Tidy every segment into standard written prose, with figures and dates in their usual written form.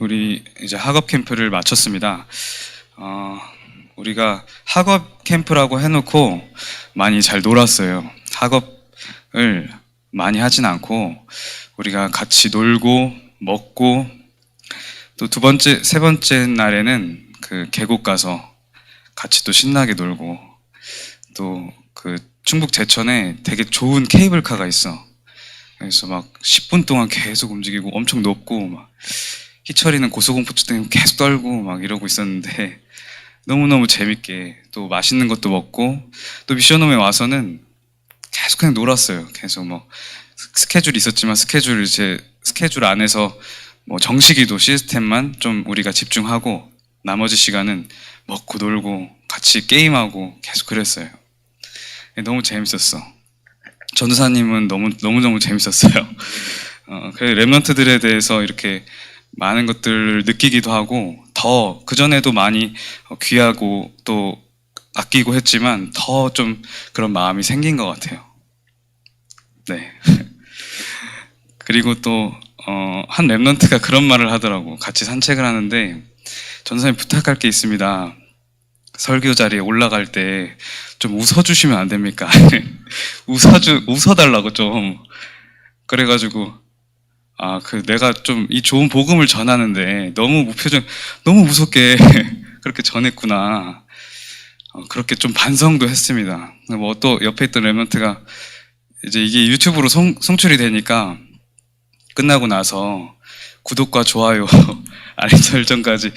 우리 이제 학업 캠프를 마쳤습니다. 우리가 학업 캠프라고 해놓고 많이 잘 놀았어요. 학업을 많이 하진 않고 우리가 같이 놀고 먹고 또 두 번째, 세 번째 날에는 그 계곡 가서 같이 또 신나게 놀고 또 그 충북 제천에 되게 좋은 케이블카가 있어. 그래서 막 10분 동안 계속 움직이고 엄청 높고 막 희철이는 고소공포증 때문에 계속 떨고 막 이러고 있었는데 너무너무 재밌게 또 맛있는 것도 먹고 또 미션홈에 와서는 계속 그냥 놀았어요. 계속 뭐 스케줄이 있었지만 스케줄 안에서 뭐 정시기도 시스템만 좀 우리가 집중하고 나머지 시간은 먹고 놀고 같이 게임하고 계속 그랬어요. 너무 재밌었어. 전도사님은 너무 재밌었어요. 그래 랩런트들에 대해서 이렇게 많은 것들을 느끼기도 하고 더 그전에도 많이 귀하고 또 아끼고 했지만 더 좀 그런 마음이 생긴 것 같아요. 네. 그리고 또 한 랩런트가 그런 말을 하더라고. 같이 산책을 하는데 전도사님 부탁할 게 있습니다. 설교 자리에 올라갈 때 좀 웃어주시면 안 됩니까? 웃어달라고 좀. 그래가지고 내가 좀 이 좋은 복음을 전하는데 너무 무표정, 너무 무섭게 그렇게 전했구나. 그렇게 좀 반성도 했습니다. 뭐 또 옆에 있던 랩런트가 이제 이게 유튜브로 송출이 되니까 끝나고 나서 구독과 좋아요, 알림 설정까지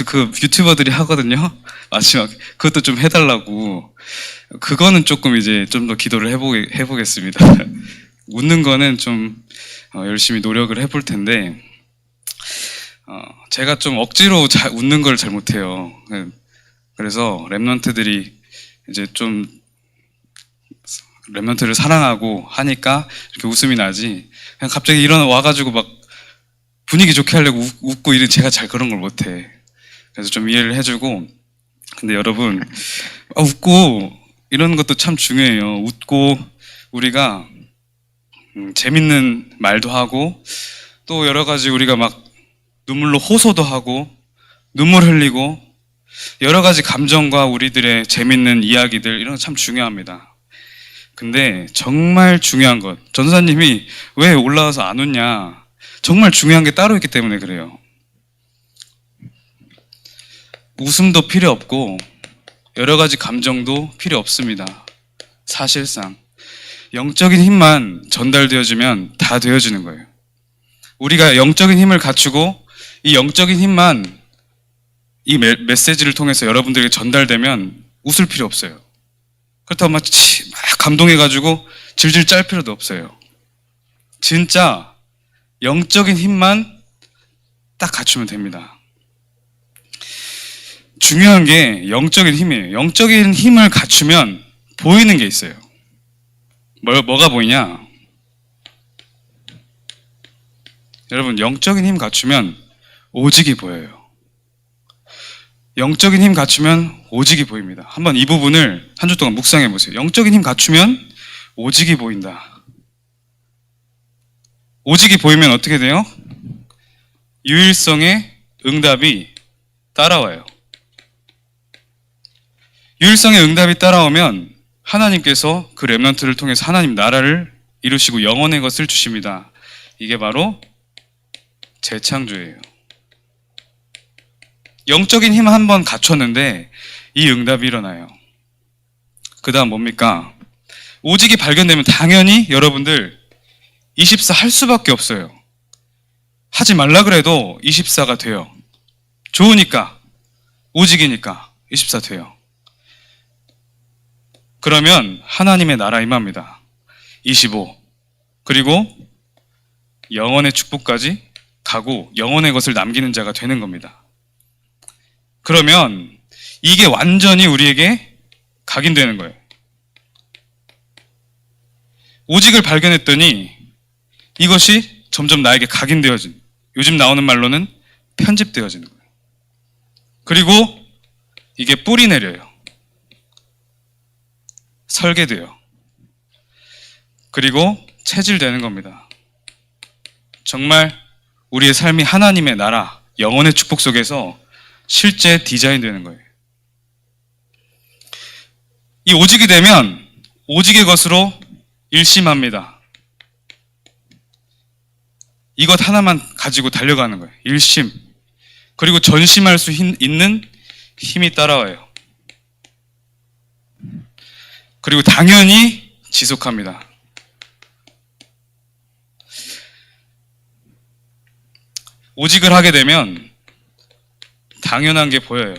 그 유튜버들이 하거든요. 마지막 그것도 좀 해달라고. 그거는 조금 이제 좀 더 기도를 해보겠습니다. 웃는 거는 좀 열심히 노력을 해볼 텐데 제가 좀 억지로 웃는 걸 잘 못해요. 그래서 랩런트들이 이제 좀 랩런트를 사랑하고 하니까 이렇게 웃음이 나지 그냥 갑자기 와가지고 막 분위기 좋게 하려고 웃고 이런 제가 잘 그런 걸 못해. 그래서 좀 이해를 해주고. 근데 여러분 웃고 이런 것도 참 중요해요. 웃고 우리가 재밌는 말도 하고 또 여러 가지 우리가 막 눈물로 호소도 하고 눈물 흘리고 여러 가지 감정과 우리들의 재밌는 이야기들 이런 거 참 중요합니다. 근데 정말 중요한 것, 전도사님이 왜 올라와서 안 웃냐, 정말 중요한 게 따로 있기 때문에 그래요. 웃음도 필요 없고 여러 가지 감정도 필요 없습니다. 사실상 영적인 힘만 전달되어지면 다 되어지는 거예요. 우리가 영적인 힘을 갖추고 이 영적인 힘만 이 메시지를 통해서 여러분들에게 전달되면 웃을 필요 없어요. 그렇다고 막 감동해가지고 질질 짤 필요도 없어요. 진짜 영적인 힘만 딱 갖추면 됩니다. 중요한 게 영적인 힘이에요. 영적인 힘을 갖추면 보이는 게 있어요. 뭐가 보이냐? 여러분, 영적인 힘 갖추면 오직이 보여요. 영적인 힘 갖추면 오직이 보입니다. 한번 이 부분을 한 주 동안 묵상해 보세요. 영적인 힘 갖추면 오직이 보인다. 오직이 보이면 어떻게 돼요? 유일성의 응답이 따라와요. 유일성의 응답이 따라오면 하나님께서 그 렘넌트를 통해서 하나님 나라를 이루시고 영원의 것을 주십니다. 이게 바로 재창조예요. 영적인 힘 한번 갖췄는데 이 응답이 일어나요. 그 다음 뭡니까? 오직이 발견되면 당연히 여러분들 24 할 수밖에 없어요. 하지 말라 그래도 24가 돼요. 좋으니까, 오직이니까 24 돼요. 그러면 하나님의 나라 임합니다. 25. 그리고 영원의 축복까지 가고 영원의 것을 남기는 자가 되는 겁니다. 그러면 이게 완전히 우리에게 각인되는 거예요. 오직을 발견했더니 이것이 점점 나에게 각인되어진, 요즘 나오는 말로는 편집되어지는 거예요. 그리고 이게 뿌리 내려요. 설계돼요. 그리고 체질되는 겁니다. 정말 우리의 삶이 하나님의 나라, 영혼의 축복 속에서 실제 디자인되는 거예요. 이 오직이 되면 오직의 것으로 일심합니다. 이것 하나만 가지고 달려가는 거예요. 일심. 그리고 전심할 수 있는 힘이 따라와요. 그리고 당연히 지속합니다. 오직을 하게 되면 당연한 게 보여요.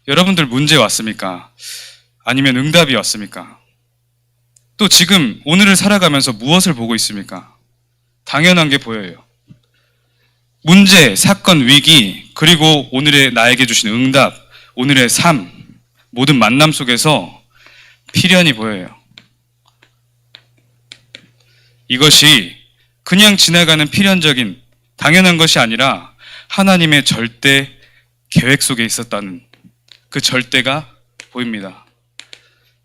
여러분들 문제 왔습니까? 아니면 응답이 왔습니까? 또 지금 오늘을 살아가면서 무엇을 보고 있습니까? 당연한 게 보여요. 문제, 사건, 위기, 그리고 오늘의 나에게 주신 응답, 오늘의 삶, 모든 만남 속에서 필연이 보여요. 이것이 그냥 지나가는 필연적인 당연한 것이 아니라 하나님의 절대 계획 속에 있었다는 그 절대가 보입니다.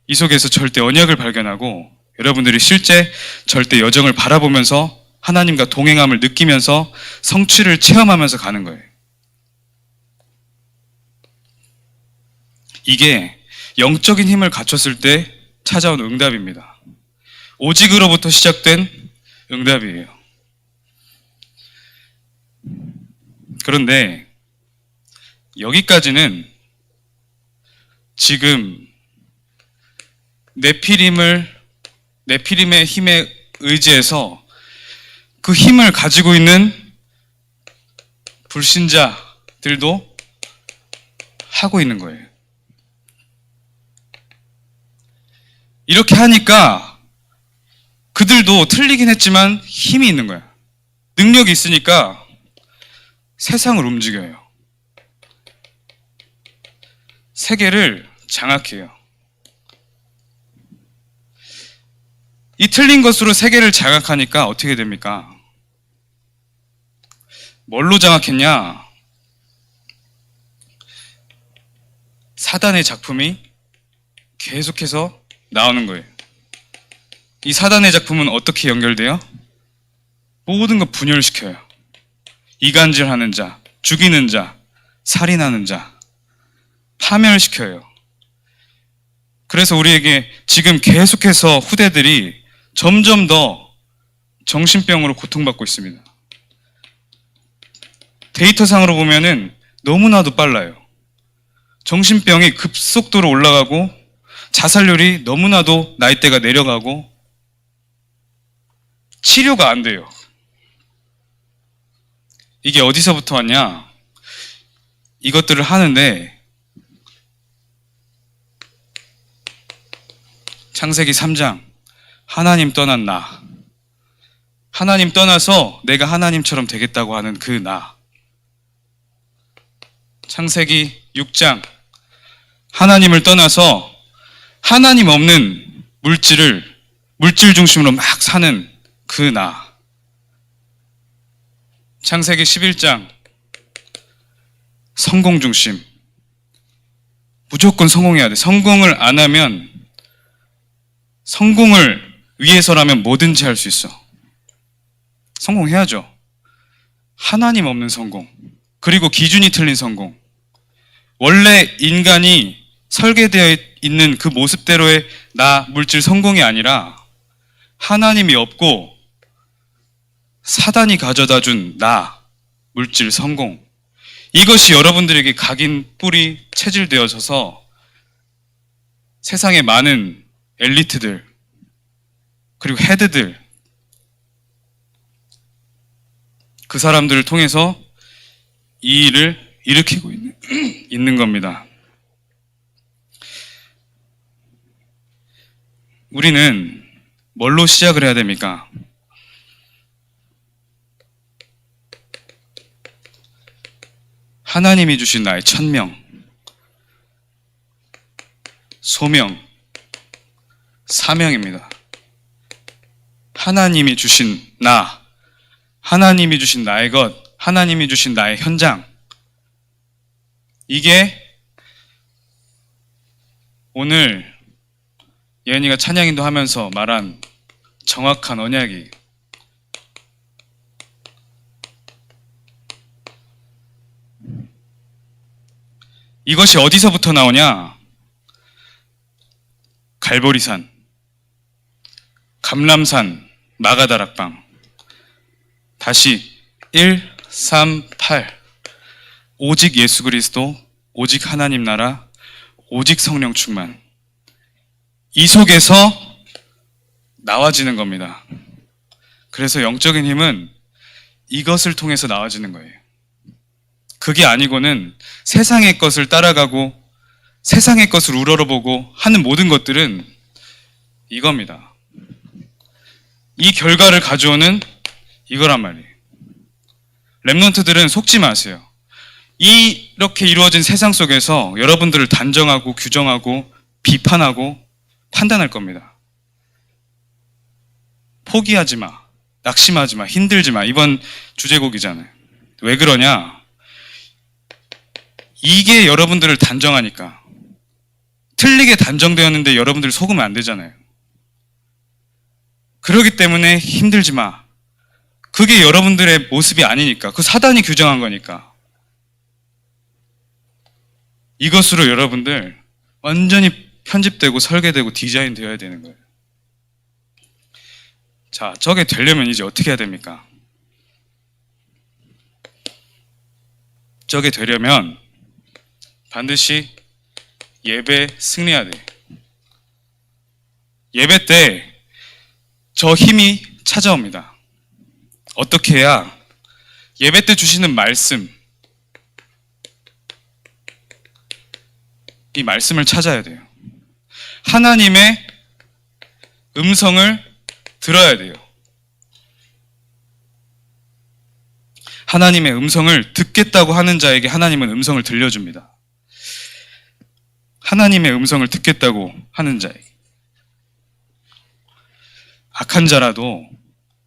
이 속에서 절대 언약을 발견하고 여러분들이 실제 절대 여정을 바라보면서 하나님과 동행함을 느끼면서 성취를 체험하면서 가는 거예요. 이게 영적인 힘을 갖췄을 때 찾아온 응답입니다. 오직으로부터 시작된 응답이에요. 그런데 여기까지는 지금 네피림의 힘에 의지해서 그 힘을 가지고 있는 불신자들도 하고 있는 거예요. 이렇게 하니까 그들도 틀리긴 했지만 힘이 있는 거야. 능력이 있으니까 세상을 움직여요. 세계를 장악해요. 이 틀린 것으로 세계를 장악하니까 어떻게 됩니까? 뭘로 장악했냐? 사단의 작품이 계속해서 나오는 거예요. 이 사단의 작품은 어떻게 연결돼요? 모든 걸 분열시켜요. 이간질하는 자, 죽이는 자, 살인하는 자, 파멸시켜요. 그래서 우리에게 지금 계속해서 후대들이 점점 더 정신병으로 고통받고 있습니다. 데이터상으로 보면은 너무나도 빨라요. 정신병이 급속도로 올라가고 자살률이 너무나도 나이대가 내려가고 치료가 안 돼요. 이게 어디서부터 왔냐? 이것들을 하는데 창세기 3장 하나님 떠난 나, 하나님 떠나서 내가 하나님처럼 되겠다고 하는 그 나, 창세기 6장 하나님을 떠나서 하나님 없는 물질 중심으로 막 사는 그 나, 창세기 11장 성공 중심, 무조건 성공해야 돼. 성공을 안 하면, 성공을 위해서라면 뭐든지 할 수 있어. 성공해야죠. 하나님 없는 성공, 그리고 기준이 틀린 성공. 원래 인간이 설계되어 있는 그 모습대로의 나, 물질 성공이 아니라 하나님이 없고 사단이 가져다 준 나, 물질 성공. 이것이 여러분들에게 각인, 뿌리, 체질되어져서 세상의 많은 엘리트들, 그리고 헤드들, 그 사람들을 통해서 이 일을 일으키고 있는 겁니다. 우리는 뭘로 시작을 해야 됩니까? 하나님이 주신 나의 천명, 소명, 사명입니다. 하나님이 주신 나, 하나님이 주신 나의 것, 하나님이 주신 나의 현장. 이게 오늘 예은이가 찬양인도 하면서 말한 정확한 언약이에요. 이것이 어디서부터 나오냐? 갈보리산, 감람산, 마가다락방. 다시 1, 3, 8. 오직 예수 그리스도, 오직 하나님 나라, 오직 성령 충만. 이 속에서 나와지는 겁니다. 그래서 영적인 힘은 이것을 통해서 나와지는 거예요. 그게 아니고는 세상의 것을 따라가고 세상의 것을 우러러보고 하는 모든 것들은 이겁니다. 이 결과를 가져오는 이거란 말이에요. 랩런트들은 속지 마세요. 이렇게 이루어진 세상 속에서 여러분들을 단정하고 규정하고 비판하고 판단할 겁니다. 포기하지 마, 낙심하지 마, 힘들지 마. 이번 주제곡이잖아요. 왜 그러냐? 이게 여러분들을 단정하니까. 틀리게 단정되었는데 여러분들 속으면 안 되잖아요. 그렇기 때문에 힘들지 마. 그게 여러분들의 모습이 아니니까. 그 사단이 규정한 거니까. 이것으로 여러분들 완전히 편집되고 설계되고 디자인 되어야 되는 거예요. 자, 저게 되려면 이제 어떻게 해야 됩니까? 저게 되려면 반드시 예배 승리해야 돼. 예배 때 저 힘이 찾아옵니다. 어떻게 해야? 예배 때 주시는 말씀, 이 말씀을 찾아야 돼요. 하나님의 음성을 들어야 돼요. 하나님의 음성을 듣겠다고 하는 자에게 하나님은 음성을 들려줍니다. 하나님의 음성을 듣겠다고 하는 자에게. 악한 자라도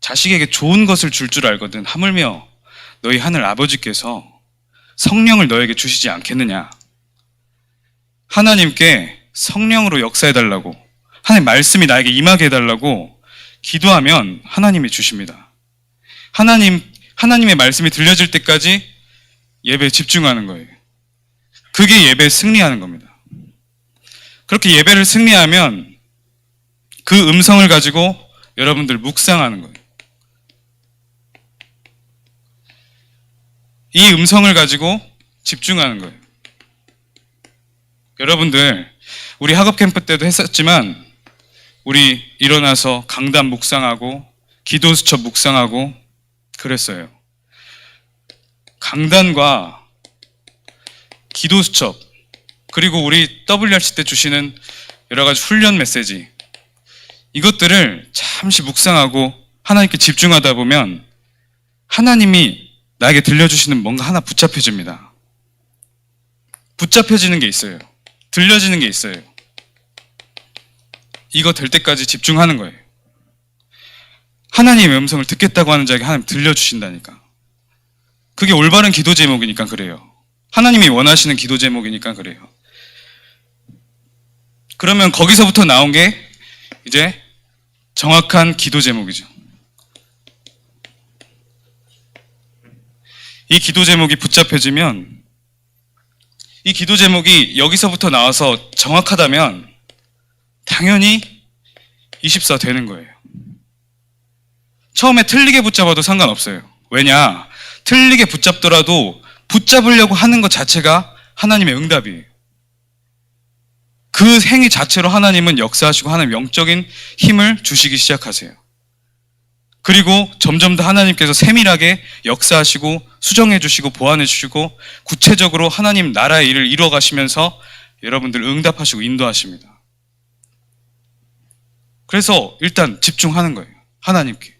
자식에게 좋은 것을 줄 줄 알거든. 하물며 너희 하늘 아버지께서 성령을 너에게 주시지 않겠느냐. 하나님께 성령으로 역사해달라고, 하나님 말씀이 나에게 임하게 해달라고 기도하면 하나님이 주십니다. 하나님의 말씀이 들려질 때까지 예배에 집중하는 거예요. 그게 예배에 승리하는 겁니다. 그렇게 예배를 승리하면 그 음성을 가지고 여러분들 묵상하는 거예요. 이 음성을 가지고 집중하는 거예요. 여러분들, 우리 학업 캠프 때도 했었지만 우리 일어나서 강단 묵상하고 기도 수첩 묵상하고 그랬어요. 강단과 기도 수첩, 그리고 우리 WRC 때 주시는 여러 가지 훈련 메시지, 이것들을 잠시 묵상하고 하나님께 집중하다 보면 하나님이 나에게 들려주시는 뭔가 하나 붙잡혀집니다. 붙잡혀지는 게 있어요. 들려지는 게 있어요. 이거 될 때까지 집중하는 거예요. 하나님의 음성을 듣겠다고 하는 자에게 하나님 들려주신다니까. 그게 올바른 기도 제목이니까 그래요. 하나님이 원하시는 기도 제목이니까 그래요. 그러면 거기서부터 나온 게 이제 정확한 기도 제목이죠. 이 기도 제목이 붙잡혀지면, 이 기도 제목이 여기서부터 나와서 정확하다면 당연히 24 되는 거예요. 처음에 틀리게 붙잡아도 상관없어요. 왜냐? 틀리게 붙잡더라도 붙잡으려고 하는 것 자체가 하나님의 응답이에요. 그 행위 자체로 하나님은 역사하시고 하나님 영적인 힘을 주시기 시작하세요. 그리고 점점 더 하나님께서 세밀하게 역사하시고 수정해 주시고 보완해 주시고 구체적으로 하나님 나라의 일을 이루어 가시면서 여러분들 응답하시고 인도하십니다. 그래서 일단 집중하는 거예요. 하나님께.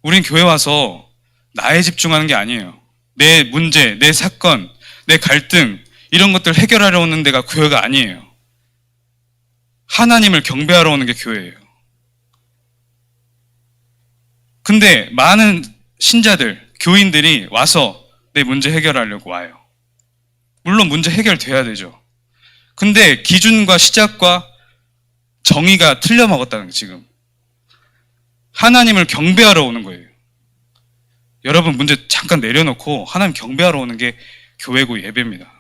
우린 교회 와서 나에 집중하는 게 아니에요. 내 문제, 내 사건, 내 갈등, 이런 것들 해결하러 오는 데가 교회가 아니에요. 하나님을 경배하러 오는 게 교회예요. 근데 많은 신자들, 교인들이 와서 내 문제 해결하려고 와요. 물론 문제 해결돼야 되죠. 근데 기준과 시작과 정의가 틀려 먹었다는 게 지금. 하나님을 경배하러 오는 거예요. 여러분 문제 잠깐 내려놓고 하나님 경배하러 오는 게 교회고 예배입니다.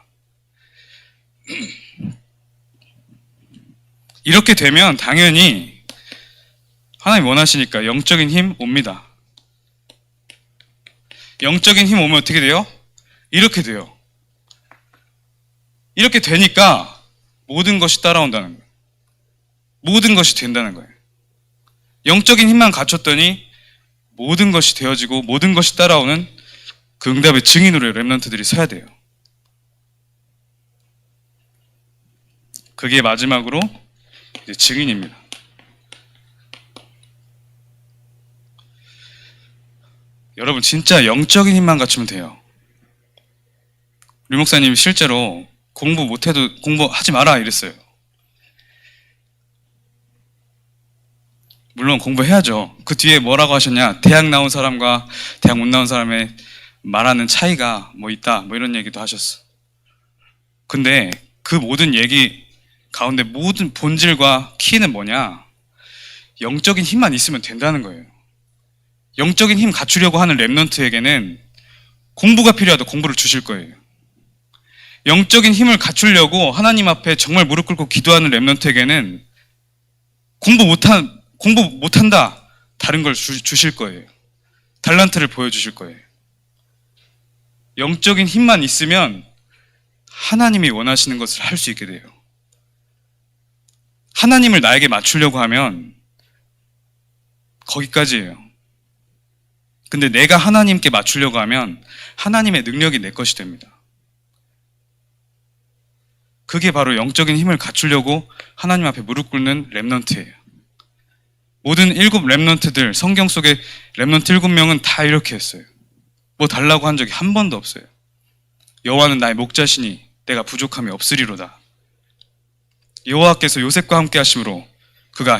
이렇게 되면 당연히 하나님 원하시니까 영적인 힘 옵니다. 영적인 힘 오면 어떻게 돼요? 이렇게 돼요. 이렇게 되니까 모든 것이 따라온다는 거예요. 모든 것이 된다는 거예요. 영적인 힘만 갖췄더니 모든 것이 되어지고 모든 것이 따라오는 그 응답의 증인으로 렘넌트들이 서야 돼요. 그게 마지막으로 이제 증인입니다. 여러분 진짜 영적인 힘만 갖추면 돼요. 류 목사님이 실제로 공부 못해도 공부하지 마라 이랬어요. 물론 공부해야죠. 그 뒤에 뭐라고 하셨냐? 대학 나온 사람과 대학 못 나온 사람의 말하는 차이가 뭐 있다 뭐 이런 얘기도 하셨어. 근데 그 모든 얘기 가운데 모든 본질과 키는 뭐냐? 영적인 힘만 있으면 된다는 거예요. 영적인 힘 갖추려고 하는 렘넌트에게는 공부가 필요하다 공부를 주실 거예요. 영적인 힘을 갖추려고 하나님 앞에 정말 무릎 꿇고 기도하는 렘넌트에게는 공부 못한다 다른 걸 주실 거예요. 달란트를 보여주실 거예요. 영적인 힘만 있으면 하나님이 원하시는 것을 할 수 있게 돼요. 하나님을 나에게 맞추려고 하면 거기까지예요. 근데 내가 하나님께 맞추려고 하면 하나님의 능력이 내 것이 됩니다. 그게 바로 영적인 힘을 갖추려고 하나님 앞에 무릎 꿇는 렘넌트예요. 모든 7 렘넌트들, 성경 속에 렘넌트 7명은 다 이렇게 했어요. 뭐 달라고 한 적이 한 번도 없어요. 여호와는 나의 목자시니 내가 부족함이 없으리로다. 여호와께서 요셉과 함께 하심으로 그가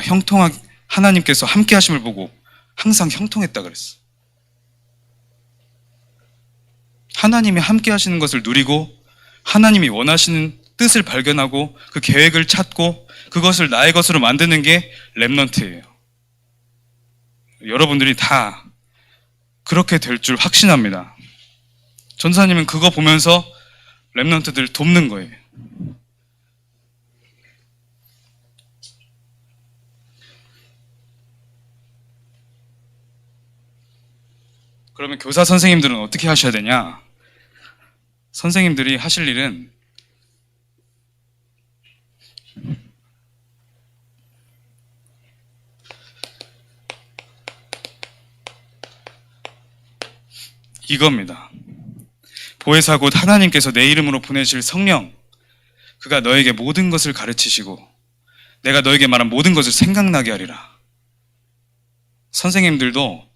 하나님께서 함께 하심을 보고 항상 형통했다 그랬어. 하나님이 함께 하시는 것을 누리고 하나님이 원하시는 뜻을 발견하고 그 계획을 찾고 그것을 나의 것으로 만드는 게 렘넌트예요. 여러분들이 다 그렇게 될 줄 확신합니다. 전사님은 그거 보면서 렘넌트들 돕는 거예요. 그러면 교사 선생님들은 어떻게 하셔야 되냐? 선생님들이 하실 일은 이겁니다. 보혜사 곧 하나님께서 내 이름으로 보내실 성령, 그가 너에게 모든 것을 가르치시고 내가 너에게 말한 모든 것을 생각나게 하리라. 선생님들도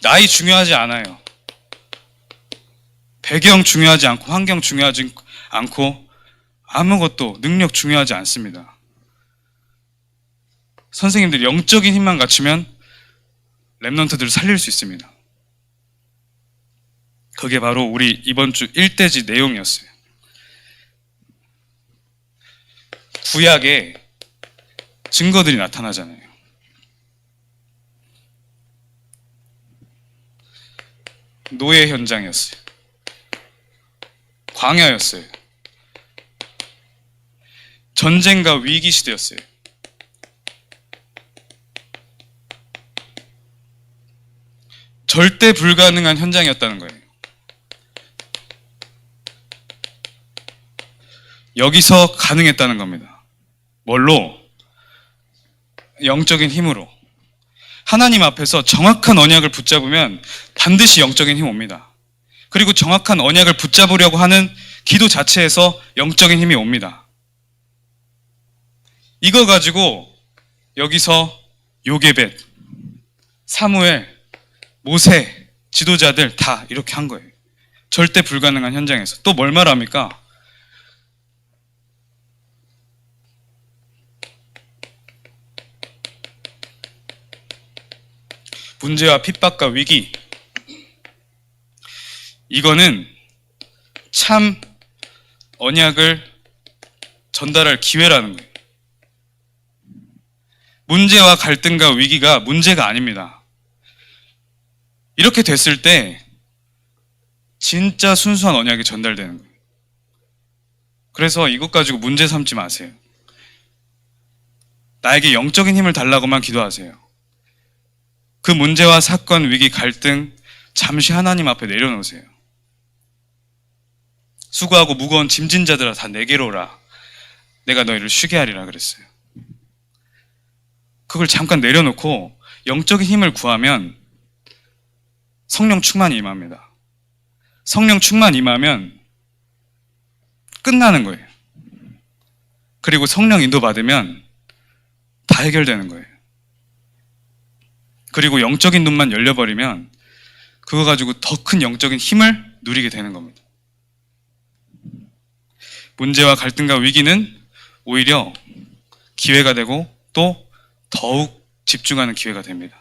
나이 중요하지 않아요. 배경 중요하지 않고 환경 중요하지 않고 아무것도 능력 중요하지 않습니다. 선생님들이 영적인 힘만 갖추면 렘넌트들을 살릴 수 있습니다. 그게 바로 우리 이번 주 1대지 내용이었어요. 구약에 증거들이 나타나잖아요. 노예 현장이었어요. 광야였어요. 전쟁과 위기 시대였어요. 절대 불가능한 현장이었다는 거예요. 여기서 가능했다는 겁니다. 뭘로? 영적인 힘으로. 하나님 앞에서 정확한 언약을 붙잡으면 반드시 영적인 힘이 옵니다. 그리고 정확한 언약을 붙잡으려고 하는 기도 자체에서 영적인 힘이 옵니다. 이거 가지고 여기서 요게벳, 사무엘, 모세, 지도자들 다 이렇게 한 거예요. 절대 불가능한 현장에서. 또 뭘 말합니까? 문제와 핍박과 위기, 이거는 참 언약을 전달할 기회라는 거예요. 문제와 갈등과 위기가 문제가 아닙니다. 이렇게 됐을 때 진짜 순수한 언약이 전달되는 거예요. 그래서 이것 가지고 문제 삼지 마세요. 나에게 영적인 힘을 달라고만 기도하세요. 그 문제와 사건, 위기, 갈등 잠시 하나님 앞에 내려놓으세요. 수고하고 무거운 짐진 자들아 다 내게로 오라. 내가 너희를 쉬게 하리라 그랬어요. 그걸 잠깐 내려놓고 영적인 힘을 구하면 성령 충만이 임합니다. 성령 충만 임하면 끝나는 거예요. 그리고 성령 인도 받으면 다 해결되는 거예요. 그리고 영적인 눈만 열려버리면 그거 가지고 더 큰 영적인 힘을 누리게 되는 겁니다. 문제와 갈등과 위기는 오히려 기회가 되고 또 더욱 집중하는 기회가 됩니다.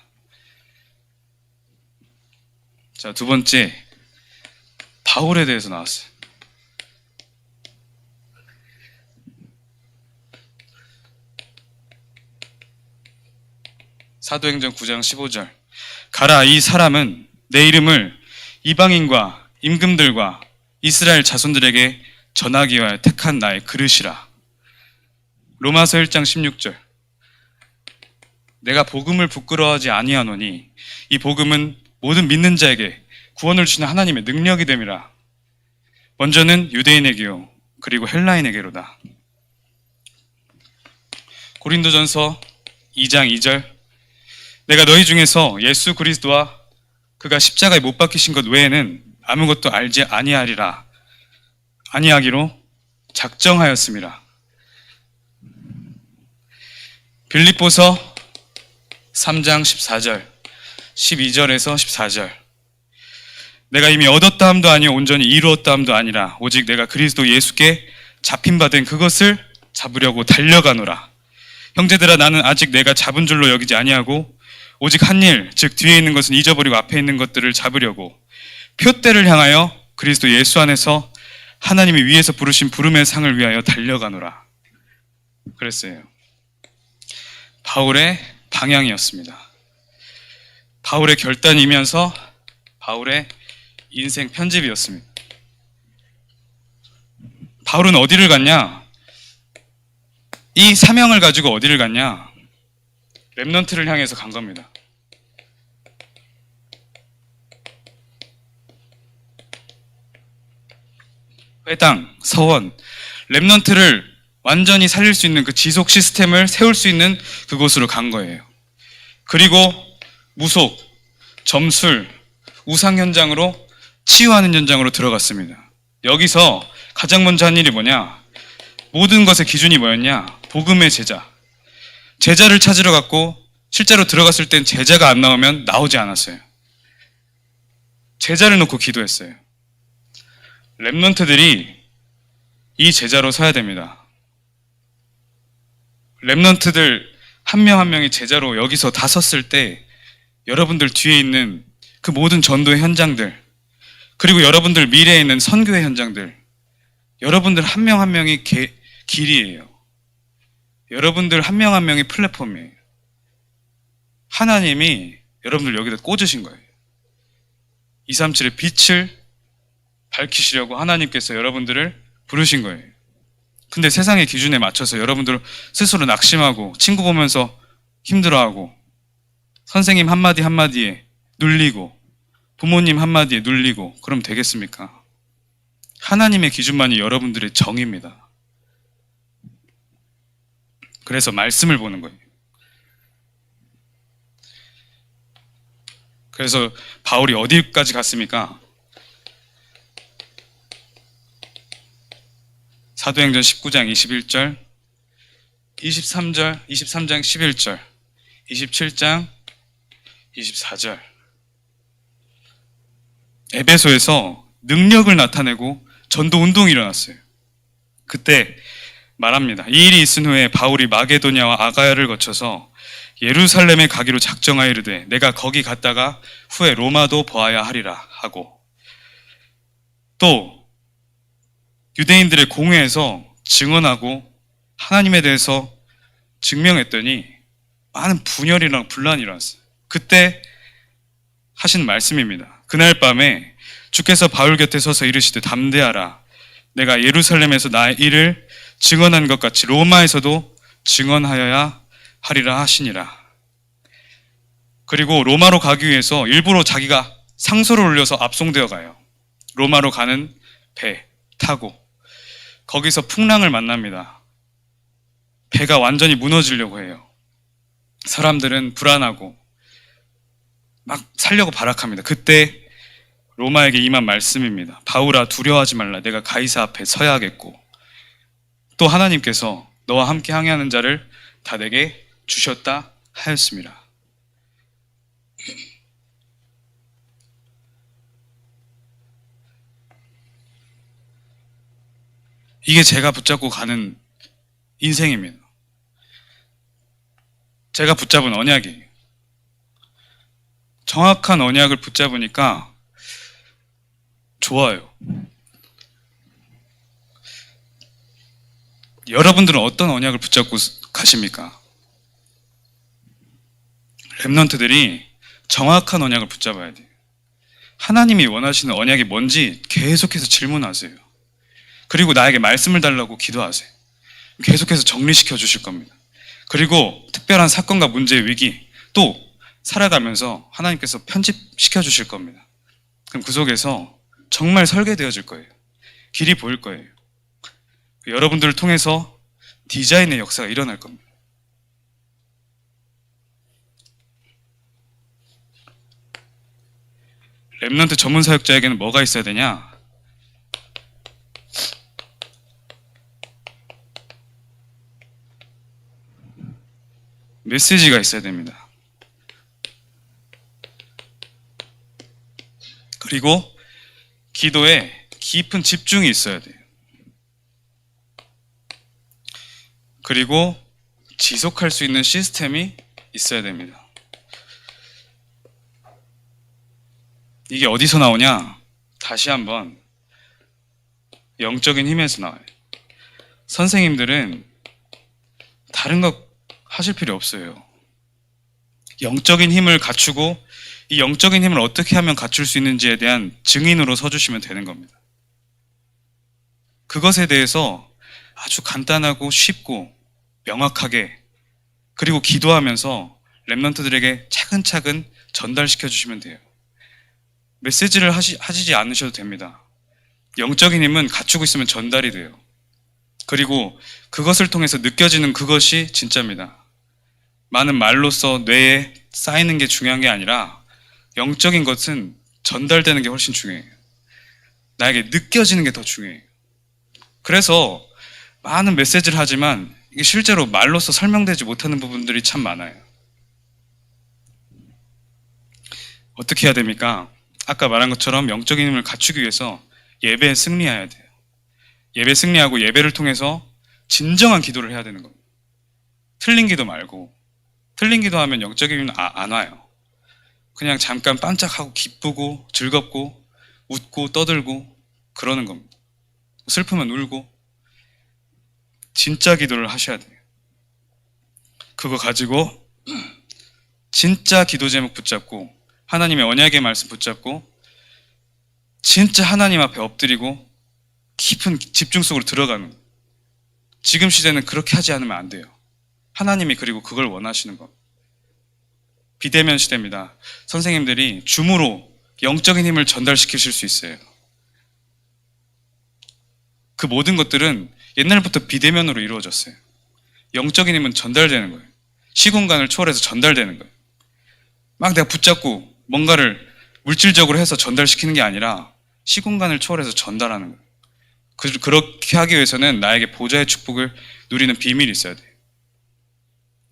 자, 두 번째, 바울에 대해서 나왔어요. 사도행전 9장 15절. 가라, 이 사람은 내 이름을 이방인과 임금들과 이스라엘 자손들에게 전하기 위하여 택한 나의 그릇이라. 로마서 1장 16절. 내가 복음을 부끄러워하지 아니하노니 이 복음은 모든 믿는 자에게 구원을 주시는 하나님의 능력이 됨이라. 먼저는 유대인에게요 그리고 헬라인에게로다. 고린도전서 2장 2절. 내가 너희 중에서 예수 그리스도와 그가 십자가에 못 박히신 것 외에는 아무것도 알지 아니하기로 작정하였음이라. 빌립보서 3장 14절, 12절에서 14절. 내가 이미 얻었다 함도 아니요 온전히 이루었다 함도 아니라 오직 내가 그리스도 예수께 잡힌받은 그것을 잡으려고 달려가노라. 형제들아, 나는 아직 내가 잡은 줄로 여기지 아니하고 오직 한 일, 즉 뒤에 있는 것은 잊어버리고 앞에 있는 것들을 잡으려고 표대를 향하여 그리스도 예수 안에서 하나님이 위에서 부르신 부름의 상을 위하여 달려가노라. 그랬어요. 바울의 방향이었습니다. 바울의 결단이면서 바울의 인생 편집이었습니다. 바울은 어디를 갔냐? 이 사명을 가지고 어디를 갔냐? 렘넌트를 향해서 간 겁니다. 회당, 서원, 렘넌트를 완전히 살릴 수 있는 그 지속 시스템을 세울 수 있는 그곳으로 간 거예요. 그리고 무속, 점술, 우상 현장으로 치유하는 현장으로 들어갔습니다. 여기서 가장 먼저 한 일이 뭐냐? 모든 것의 기준이 뭐였냐? 복음의 제자. 제자를 찾으러 갔고 실제로 들어갔을 땐 제자가 안 나오면 나오지 않았어요. 제자를 놓고 기도했어요. 렘넌트들이 이 제자로 서야 됩니다. 렘넌트들 한 명 한 명이 제자로 여기서 다 섰을 때 여러분들 뒤에 있는 그 모든 전도의 현장들, 그리고 여러분들 미래에 있는 선교의 현장들, 여러분들 한 명 한 명이 길이에요. 여러분들 한 명 한 명이 플랫폼이에요. 하나님이 여러분들 여기다 꽂으신 거예요. 237의 빛을 밝히시려고 하나님께서 여러분들을 부르신 거예요. 근데 세상의 기준에 맞춰서 여러분들 스스로 낙심하고 친구 보면서 힘들어하고 선생님 한마디 한마디에 눌리고 부모님 한마디에 눌리고 그럼 되겠습니까? 하나님의 기준만이 여러분들의 정의입니다. 그래서 말씀을 보는 거예요. 그래서 바울이 어디까지 갔습니까? 사도행전 19장 21절, 23장 11절, 27장 24절. 에베소에서 능력을 나타내고 전도 운동이 일어났어요. 그때 말합니다. 이 일이 있은 후에 바울이 마게도냐와 아가야를 거쳐서 예루살렘에 가기로 작정하여 이르되 내가 거기 갔다가 후에 로마도 보아야 하리라 하고, 또 유대인들의 공회에서 증언하고 하나님에 대해서 증명했더니 많은 분열이랑 분란이 일어났어요. 그때 하신 말씀입니다. 그날 밤에 주께서 바울 곁에 서서 이르시되 담대하라 내가 예루살렘에서 나의 일을 증언한 것 같이 로마에서도 증언하여야 하리라 하시니라. 그리고 로마로 가기 위해서 일부러 자기가 상소를 올려서 압송되어 가요. 로마로 가는 배 타고 거기서 풍랑을 만납니다. 배가 완전히 무너지려고 해요. 사람들은 불안하고 막 살려고 발악합니다. 그때 로마에게 임한 말씀입니다. 바울아, 두려워하지 말라. 내가 가이사 앞에 서야겠고, 또 하나님께서 너와 함께 항해하는 자를 다 내게 주셨다 하였습니다. 이게 제가 붙잡고 가는 인생입니다. 제가 붙잡은 언약이에요. 정확한 언약을 붙잡으니까 좋아요. 여러분들은 어떤 언약을 붙잡고 가십니까? 렘넌트들이 정확한 언약을 붙잡아야 돼요. 하나님이 원하시는 언약이 뭔지 계속해서 질문하세요. 그리고 나에게 말씀을 달라고 기도하세요. 계속해서 정리시켜 주실 겁니다. 그리고 특별한 사건과 문제의 위기, 또 살아가면서 하나님께서 편집시켜 주실 겁니다. 그럼 그 속에서 정말 설계되어질 거예요. 길이 보일 거예요. 여러분들을 통해서 디자인의 역사가 일어날 겁니다. 렘넌트 전문 사역자에게는 뭐가 있어야 되냐? 메시지가 있어야 됩니다. 그리고 기도에 깊은 집중이 있어야 돼요. 그리고 지속할 수 있는 시스템이 있어야 됩니다. 이게 어디서 나오냐? 다시 한번 영적인 힘에서 나와요. 선생님들은 다른 거 하실 필요 없어요. 영적인 힘을 갖추고 이 영적인 힘을 어떻게 하면 갖출 수 있는지에 대한 증인으로 서주시면 되는 겁니다. 그것에 대해서 아주 간단하고 쉽고 명확하게, 그리고 기도하면서 렘넌트들에게 차근차근 전달시켜 주시면 돼요. 메시지를 하시지 않으셔도 됩니다. 영적인 힘은 갖추고 있으면 전달이 돼요. 그리고 그것을 통해서 느껴지는 그것이 진짜입니다. 많은 말로써 뇌에 쌓이는 게 중요한 게 아니라 영적인 것은 전달되는 게 훨씬 중요해요. 나에게 느껴지는 게 더 중요해요. 그래서 많은 메시지를 하지만 이게 실제로 말로써 설명되지 못하는 부분들이 참 많아요. 어떻게 해야 됩니까? 아까 말한 것처럼 영적인 힘을 갖추기 위해서 예배에 승리해야 돼요. 예배 승리하고 예배를 통해서 진정한 기도를 해야 되는 겁니다. 틀린 기도 말고, 틀린 기도하면 영적인 힘은 안 와요. 그냥 잠깐 반짝하고 기쁘고 즐겁고 웃고 떠들고 그러는 겁니다. 슬프면 울고. 진짜 기도를 하셔야 돼요. 그거 가지고 진짜 기도 제목 붙잡고 하나님의 언약의 말씀 붙잡고 진짜 하나님 앞에 엎드리고 깊은 집중 속으로 들어가는 거예요. 지금 시대는 그렇게 하지 않으면 안 돼요. 하나님이 그리고 그걸 원하시는 거. 비대면 시대입니다. 선생님들이 줌으로 영적인 힘을 전달시키실 수 있어요. 그 모든 것들은 옛날부터 비대면으로 이루어졌어요. 영적인 힘은 전달되는 거예요. 시공간을 초월해서 전달되는 거예요. 막 내가 붙잡고 뭔가를 물질적으로 해서 전달시키는 게 아니라 시공간을 초월해서 전달하는 거예요. 그렇게 하기 위해서는 나에게 보좌의 축복을 누리는 비밀이 있어야 돼요.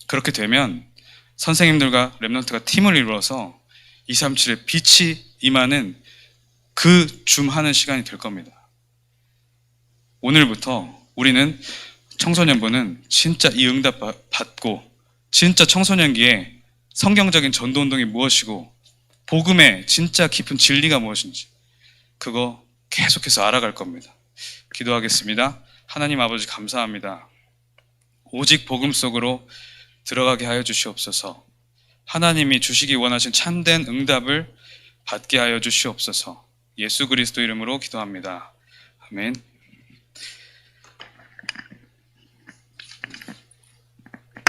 그렇게 되면 선생님들과 렘넌트가 팀을 이루어서 237의 빛이 임하는 그 줌하는 시간이 될 겁니다. 오늘부터 우리는 청소년부는 진짜 이 응답 받고 진짜 청소년기에 성경적인 전도운동이 무엇이고 복음의 진짜 깊은 진리가 무엇인지 그거 계속해서 알아갈 겁니다. 기도하겠습니다. 하나님 아버지 감사합니다. 오직 복음 속으로 들어가게 하여 주시옵소서. 하나님이 주시기 원하신 참된 응답을 받게 하여 주시옵소서. 예수 그리스도 이름으로 기도합니다. 아멘.